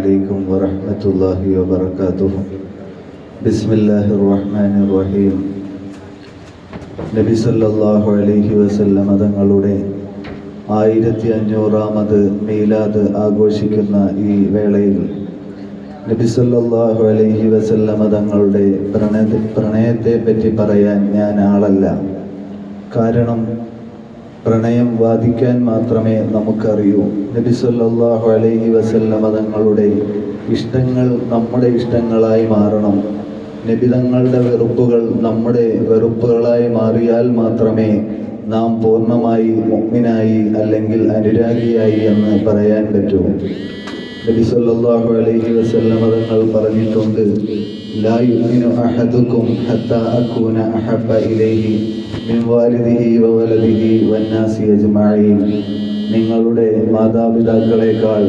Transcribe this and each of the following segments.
عليكم ورحمة الله وبركاته. بسم الله الرحمن الرحيم. നബി സല്ലല്ലാഹു അലൈഹി വസല്ലം തങ്ങളുടെ 1500-ാമത് മീലാദ് ആഘോഷിക്കുന്ന ഈ വേളയിൽ നബി സല്ലല്ലാഹു അലൈഹി വസല്ലം തങ്ങളുടെ പ്രണയത്തെ പറ്റി പറയാൻ ഞാൻ ആളല്ല. കാരണം പ്രണയം വാദിക്കാൻ മാത്രമേ നമുക്കറിയൂ. നബി സല്ലല്ലാഹു അലൈഹി വസല്ലം തങ്ങളുടെ ഇഷ്ടങ്ങൾ നമ്മുടെ ഇഷ്ടങ്ങളായി മാറണം. നബി തങ്ങളുടെ വെറുപ്പുകൾ നമ്മുടെ വെറുപ്പുകളായി മാറിയാൽ മാത്രമേ നാം പൂർണ്ണമായി മുഅ്മിനായി അല്ലെങ്കിൽ അനുരാഗിയായി എന്ന് പറയാൻ പറ്റൂ. നബി സല്ലല്ലാഹു അലൈഹി വസല്ലം തങ്ങൾ പറഞ്ഞിട്ടുണ്ട്, ലാ യുഅ്മിനു അഹദുക്കും ഹത്താ അകൂന അഹബ്ബ ഇലൈഹി മിൻ വാലിദിഹി വവലദിഹി വന്നാസി അജ്മഈൻ. നിങ്ങളുടെ മാതാപിതാക്കളെക്കാൾ,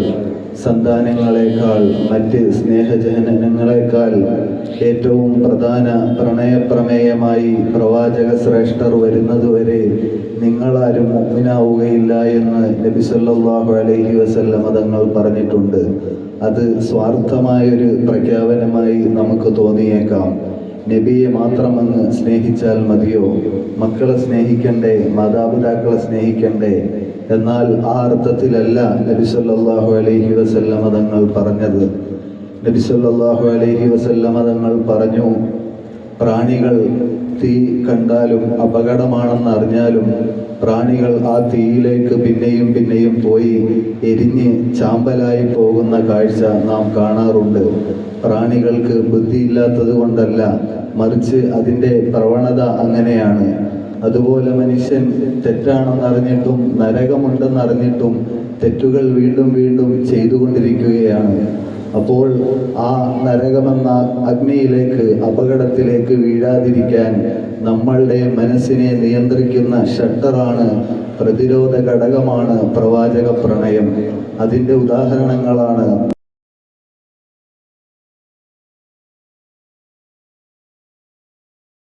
സന്താനങ്ങളെക്കാൾ, മറ്റ് സ്നേഹജനങ്ങളെക്കാൾ ഏറ്റവും പ്രധാന പ്രണയപ്രമേയമായി പ്രവാചക ശ്രേഷ്ഠർ വരുന്നതുവരെ നിങ്ങളാരും മുഅ്മിനാവുകയില്ല എന്ന് നബി സല്ലല്ലാഹു അലൈഹി വസല്ലം തങ്ങൾ പറഞ്ഞിട്ടുണ്ട്. അത് സ്വാർത്ഥമായൊരു പ്രഖ്യാപനമായി നമുക്ക് തോന്നിയേക്കാം. നബിയെ മാത്രം അങ്ങ് സ്നേഹിച്ചാൽ മതിയോ? മക്കളെ സ്നേഹിക്കണ്ടേ? മാതാപിതാക്കളെ സ്നേഹിക്കണ്ടേ? എന്നാൽ ആ അർത്ഥത്തിലല്ല നബി സല്ലല്ലാഹു അലൈഹി വസല്ലം തങ്ങൾ പറഞ്ഞത്. നബി സല്ലല്ലാഹു അലൈഹി വസല്ലം തങ്ങൾ പറഞ്ഞു, പ്രാണികൾ തീ കണ്ടാലും അപകടമാണെന്ന് അറിഞ്ഞാലും പ്രാണികൾ ആ തീയിലേക്ക് പിന്നെയും പിന്നെയും പോയി എരിഞ്ഞ് ചാമ്പലായി പോകുന്ന കാഴ്ച നാം കാണാറുണ്ട്. പ്രാണികൾക്ക് ബുദ്ധിയില്ലാത്തത് കൊണ്ടല്ല, മറിച്ച് അതിൻ്റെ പ്രവണത അങ്ങനെയാണ്. അതുപോലെ മനുഷ്യൻ തെറ്റാണെന്നറിഞ്ഞിട്ടും നരകമുണ്ടെന്നറിഞ്ഞിട്ടും തെറ്റുകൾ വീണ്ടും വീണ്ടും ചെയ്തുകൊണ്ടിരിക്കുകയാണ്. അപ്പോൾ ആ നരകമെന്ന അഗ്നിയിലേക്ക്, അപകടത്തിലേക്ക് വീഴാതിരിക്കാൻ നമ്മളുടെ മനസ്സിനെ നിയന്ത്രിക്കുന്ന ഷട്ടറാണ്, പ്രതിരോധ ഘടകമാണ് പ്രവാചക പ്രണയം. അതിൻ്റെ ഉദാഹരണങ്ങളാണ്